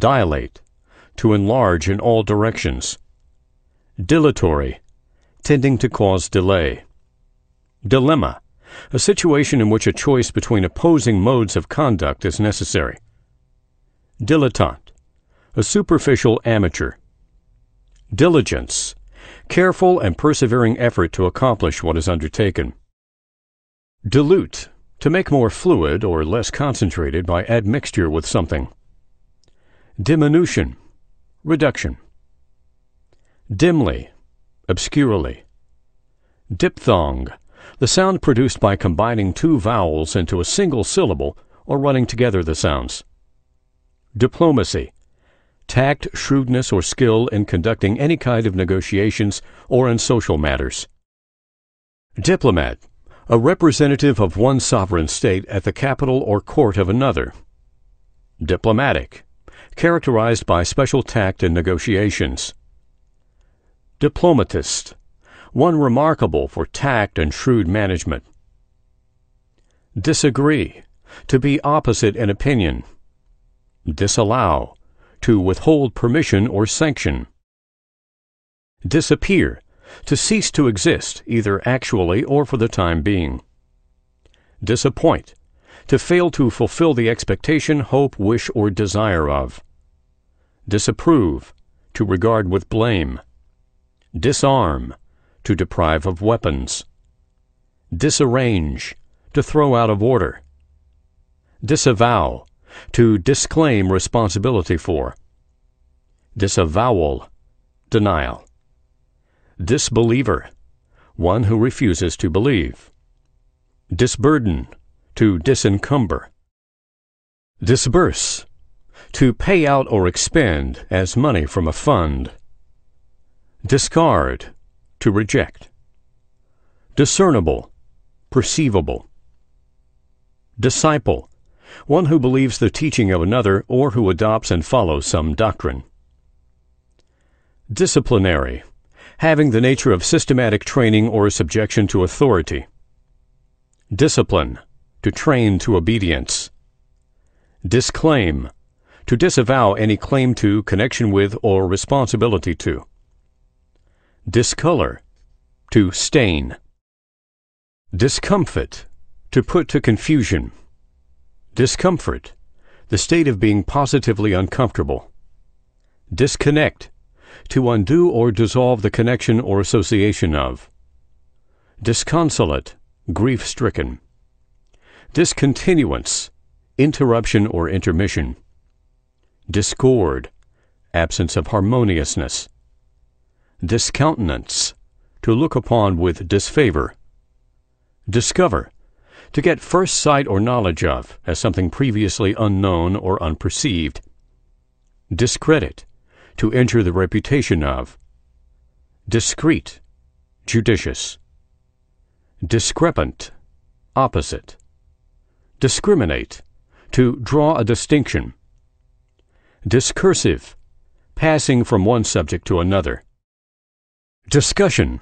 dilate, to enlarge in all directions. Dilatory, tending to cause delay. Dilemma, a situation in which a choice between opposing modes of conduct is necessary. Dilettante, a superficial amateur. Diligence, careful and persevering effort to accomplish what is undertaken. Dilute, to make more fluid or less concentrated by admixture with something. Diminution, reduction. Dimly, obscurely. Diphthong, the sound produced by combining two vowels into a single syllable or running together the sounds. Diplomacy, tact, shrewdness, or skill in conducting any kind of negotiations or in social matters. Diplomat, a representative of one sovereign state at the capital or court of another. Diplomatic, characterized by special tact in negotiations. Diplomatist, one remarkable for tact and shrewd management. Disagree, to be opposite in opinion. Disallow, to withhold permission or sanction. Disappear, to cease to exist, either actually or for the time being. Disappoint, to fail to fulfill the expectation, hope, wish, or desire of. Disapprove, to regard with blame. Disarm, to deprive of weapons. Disarrange, to throw out of order. Disavow, to disclaim responsibility for. Disavowal, denial. Disbeliever, one who refuses to believe. Disburden, to disencumber. Disburse, to pay out or expend as money from a fund. Discard, to reject. Discernible, perceivable. Disciple, one who believes the teaching of another or who adopts and follows some doctrine. Disciplinary, having the nature of systematic training or subjection to authority. Discipline, to train to obedience. Disclaim, to disavow any claim to, connection with, or responsibility to. Discolor, to stain. Discomfit, to put to confusion. Discomfort, the state of being positively uncomfortable. Disconnect, to undo or dissolve the connection or association of. Disconsolate, grief-stricken. Discontinuance, interruption or intermission. Discord, absence of harmoniousness. Discountenance, to look upon with disfavor. Discover, to get first sight or knowledge of, as something previously unknown or unperceived. Discredit, to injure the reputation of. Discreet, judicious. Discrepant, opposite. Discriminate, to draw a distinction. Discursive, passing from one subject to another. Discussion,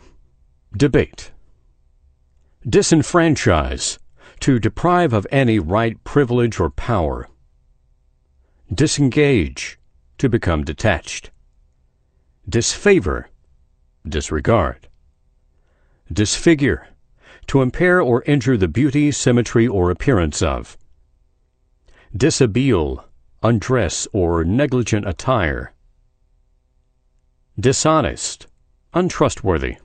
debate. Disenfranchise, to deprive of any right, privilege, or power. Disengage, to become detached. Disfavor, disregard. Disfigure, to impair or injure the beauty, symmetry, or appearance of. Dishabille, undress or negligent attire. Dishonest, untrustworthy.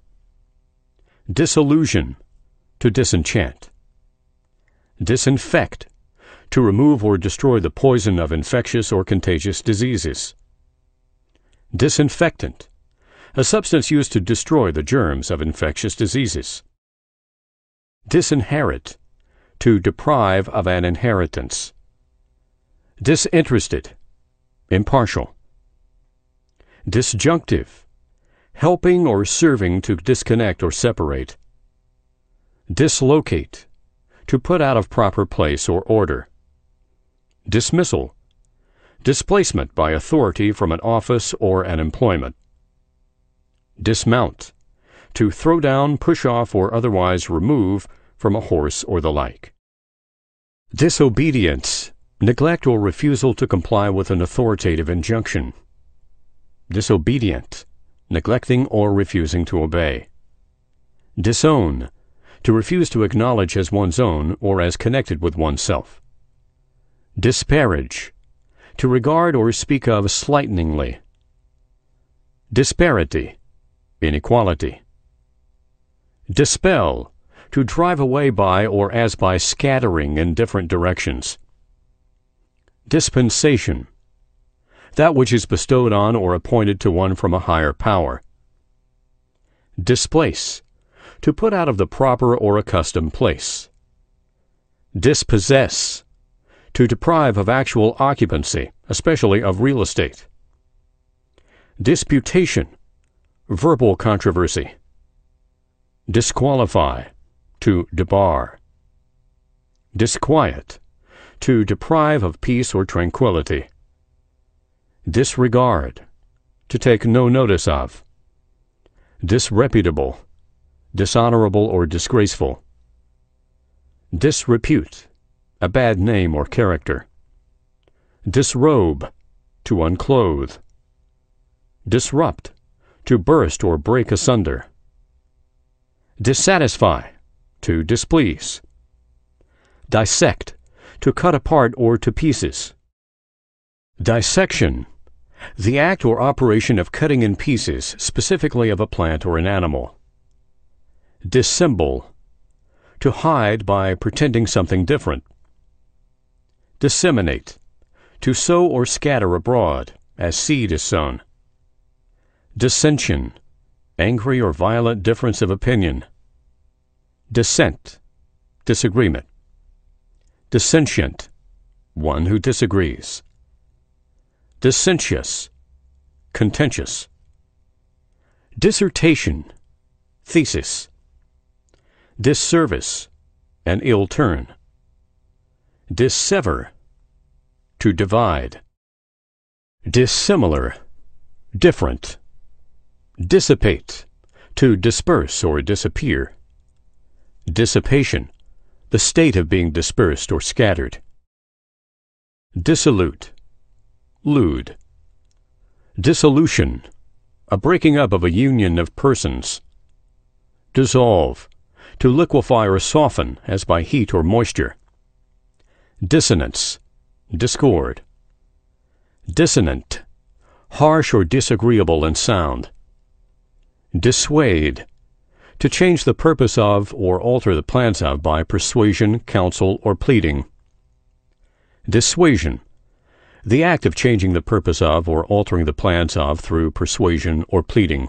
Disillusion, to disenchant. Disinfect, to remove or destroy the poison of infectious or contagious diseases. Disinfectant, a substance used to destroy the germs of infectious diseases. Disinherit, to deprive of an inheritance. Disinterested, impartial. Disjunctive, helping or serving to disconnect or separate. Dislocate, to put out of proper place or order. Dismissal, displacement by authority from an office or an employment. Dismount, to throw down, push off, or otherwise remove from a horse or the like. Disobedience, neglect or refusal to comply with an authoritative injunction. Disobedient, neglecting or refusing to obey. Disown, to refuse to acknowledge as one's own or as connected with oneself. Disparage, to regard or speak of slightingly. Disparity, inequality. Dispel, to drive away by or as by scattering in different directions. Dispensation, that which is bestowed on or appointed to one from a higher power. Displace, to put out of the proper or accustomed place. Dispossess, to deprive of actual occupancy, especially of real estate. Disputation, verbal controversy. Disqualify, to debar. Disquiet, to deprive of peace or tranquility. Disregard, to take no notice of. Disreputable, dishonorable or disgraceful. Disrepute, a bad name or character. Disrobe, to unclothe. Disrupt, to burst or break asunder. Dissatisfy, to displease. Dissect, to cut apart or to pieces. Dissection, the act or operation of cutting in pieces, specifically of a plant or an animal. Dissemble, to hide by pretending something different. Disseminate, to sow or scatter abroad, as seed is sown. Dissension, angry or violent difference of opinion. Dissent, disagreement. Dissentient, one who disagrees. Dissentious, contentious. Dissertation, thesis. Disservice, an ill turn. Dissever, to divide. Dissimilar, different. Dissipate, to disperse or disappear. Dissipation, the state of being dispersed or scattered. Dissolute, lewd. Dissolution, a breaking up of a union of persons. Dissolve, to liquefy or soften as by heat or moisture. Dissonance, discord. Dissonant, harsh or disagreeable in sound. Dissuade, to change the purpose of or alter the plans of by persuasion, counsel, or pleading. Dissuasion, the act of changing the purpose of or altering the plans of through persuasion or pleading.